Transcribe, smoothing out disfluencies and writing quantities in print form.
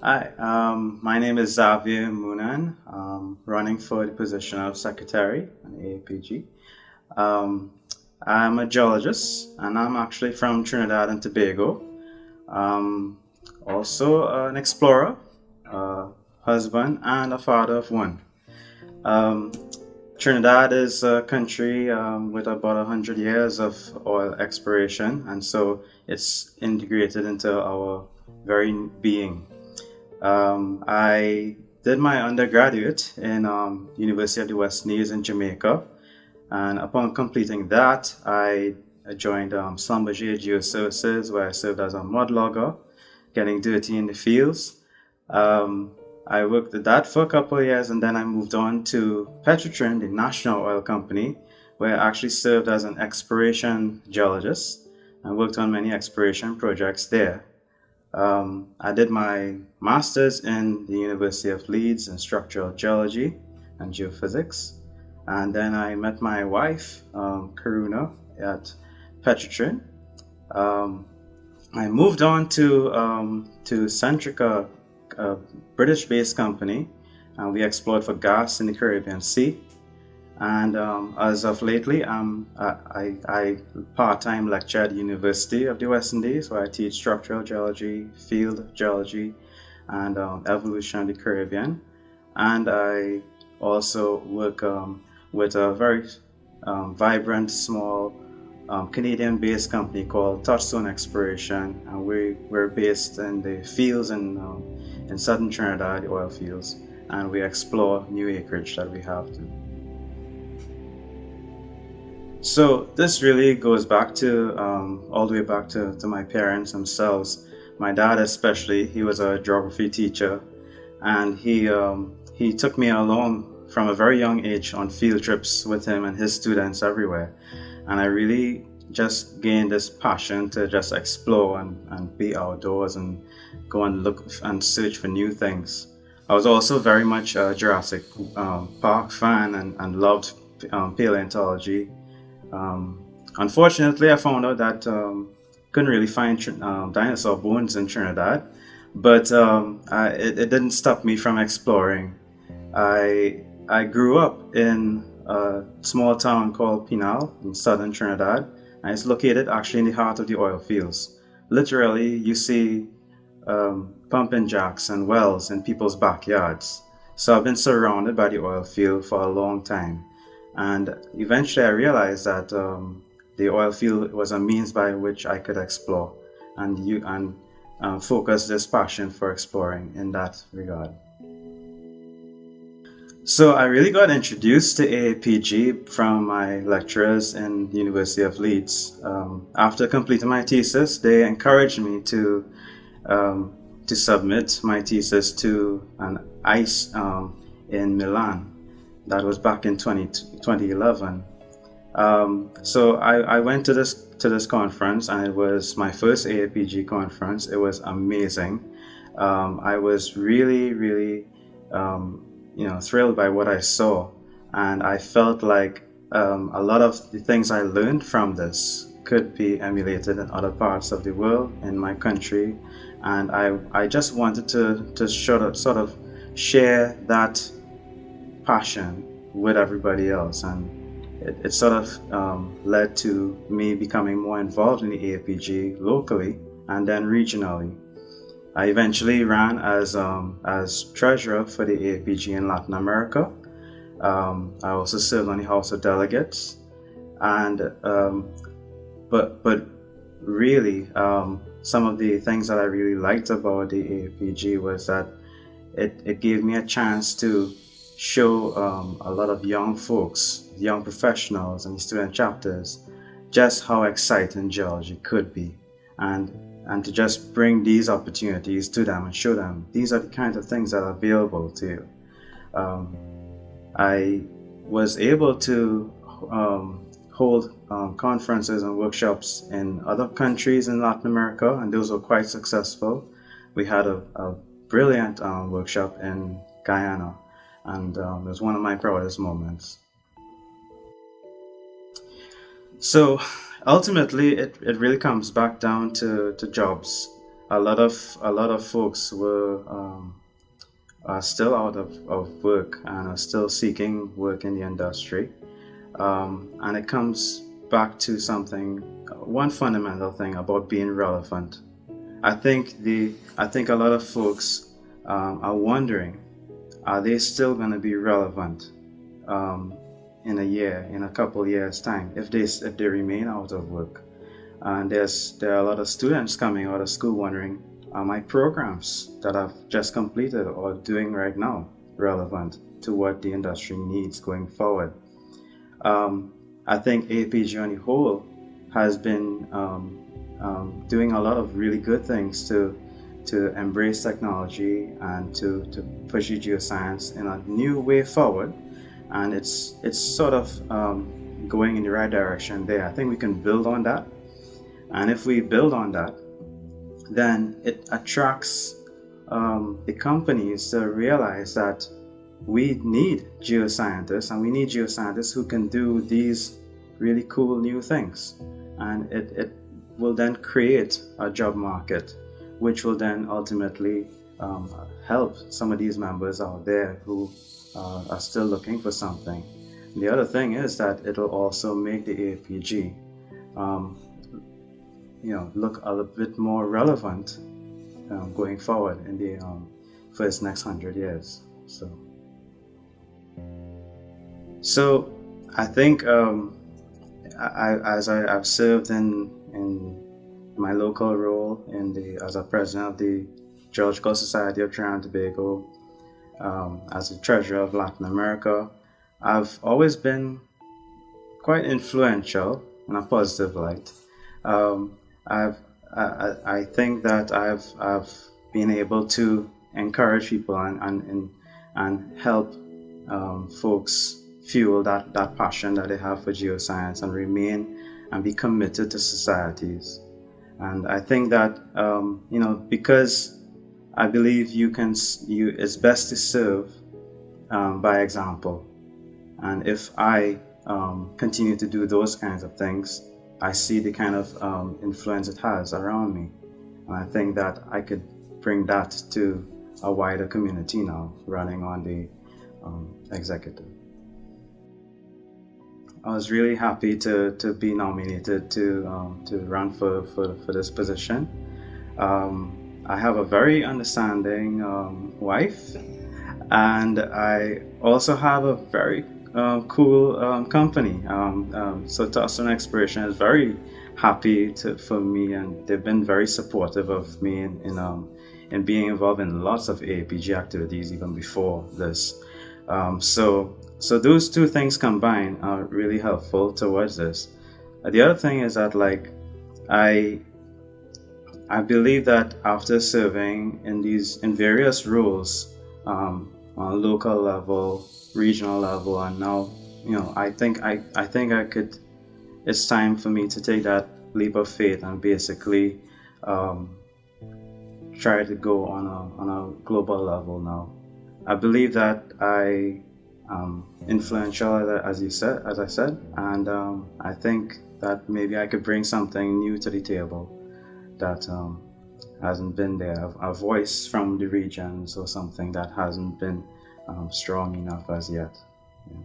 Hi, my name is Xavier Moonan. Running for the position of secretary at AAPG. Um, I'm a geologist and I'm actually from Trinidad and Tobago. Um, Also an explorer, a husband, and a father of one. Um, Trinidad is a country with about 100 years of oil exploration, and so it's integrated into our very being. I did my undergraduate in University of the West Indies in Jamaica, and upon completing that, I joined Schlumberger Geoservices, where I served as a mud logger, getting dirty in the fields. Um, I worked at that for a couple of years, and then I moved on to Petrotrin, the national oil company, where I actually served as an exploration geologist and worked on many exploration projects there. I did my master's in the University of Leeds in structural geology and geophysics. And then I met my wife, Karuna, at Petrotrin. Um, I moved on to Centrica, a British-based company, and we explored for gas in the Caribbean Sea. And as of lately, I part-time lecture at the University of the West Indies, where I teach structural geology, field geology, and evolution of the Caribbean. And I also work with a very vibrant, small Canadian-based company called Touchstone Exploration, and we're based in the fields in southern Trinidad, the oil fields, and we explore new acreage that we have to. So this really goes back to all the way back to my parents themselves. My dad especially, he was a geography teacher, and he took me along from a very young age on field trips with him and his students everywhere. And I really just gained this passion to just explore and be outdoors and go and look and search for new things. I was also very much a Jurassic Park fan and loved paleontology. Unfortunately, I found out that couldn't really find dinosaur bones in Trinidad, but it didn't stop me from exploring. I grew up in a small town called Pinal in southern Trinidad, and it's located actually in the heart of the oil fields. Literally, you see pumping jacks and wells in people's backyards. So I've been surrounded by the oil field for a long time. And eventually I realized that the oil field was a means by which I could explore and focus this passion for exploring in that regard. So I really got introduced to AAPG from my lecturers in the University of Leeds. After completing my thesis, they encouraged me to submit my thesis to an ICE in Milan. That was back in 2011. So I went to this conference, and it was my first AAPG conference. It was amazing. I was really thrilled by what I saw, and I felt like a lot of the things I learned from this could be emulated in other parts of the world, in my country, and I just wanted to sort of share that passion with everybody else, and it sort of led to me becoming more involved in the AAPG locally and then regionally. I eventually ran as treasurer for the AAPG in Latin America. I also served on the House of Delegates, and but really some of the things that I really liked about the AAPG was that it gave me a chance to show a lot of young folks, young professionals and student chapters just how exciting geology could be, and to just bring these opportunities to them and show them these are the kinds of things that are available to you. I was able to hold conferences and workshops in other countries in Latin America, and those were quite successful. We had a brilliant workshop in Guyana, and it was one of my proudest moments. So ultimately, it really comes back down to jobs. a lot of folks are still out of work and are still seeking work in the industry. And it comes back to one fundamental thing about being relevant. I think a lot of folks are wondering, are they still going to be relevant in a couple years time if they remain out of work? And there are a lot of students coming out of school wondering, are my programs that I've just completed or doing right now relevant to what the industry needs going forward? I think APG on the whole has been doing a lot of really good things to embrace technology and to push geoscience in a new way forward, and it's sort of going in the right direction there. I think we can build on that, and if we build on that, then it attracts the companies to realize that we need geoscientists, and we need geoscientists who can do these really cool new things, and it will then create a job market, which will then ultimately help some of these members out there who are still looking for something. And the other thing is that it'll also make the APG look a little bit more relevant going forward in the for its next 100 years. So I think I've served in my local role as a president of the Geological Society of Trinidad and Tobago, as the treasurer of Latin America. I've always been quite influential in a positive light. I think that I've been able to encourage people and help folks fuel that passion that they have for geoscience and remain and be committed to societies. And I think that because I believe it's best to serve by example. And if I continue to do those kinds of things, I see the kind of influence it has around me. And I think that I could bring that to a wider community now, running on the executive. I was really happy to be nominated to run for this position. I have a very understanding wife, and I also have a very cool company. So Toston Exploration is very happy for me, and they've been very supportive of me in being involved in lots of APG activities even before this. So those two things combined are really helpful towards this. The other thing is that I believe that after serving in various roles on a local level, regional level, and now I think I could. It's time for me to take that leap of faith and basically try to go on a global level now. I believe that I am influential, as I said, and I think that maybe I could bring something new to the table that hasn't been there, a voice from the regions or something that hasn't been strong enough as yet. Yeah.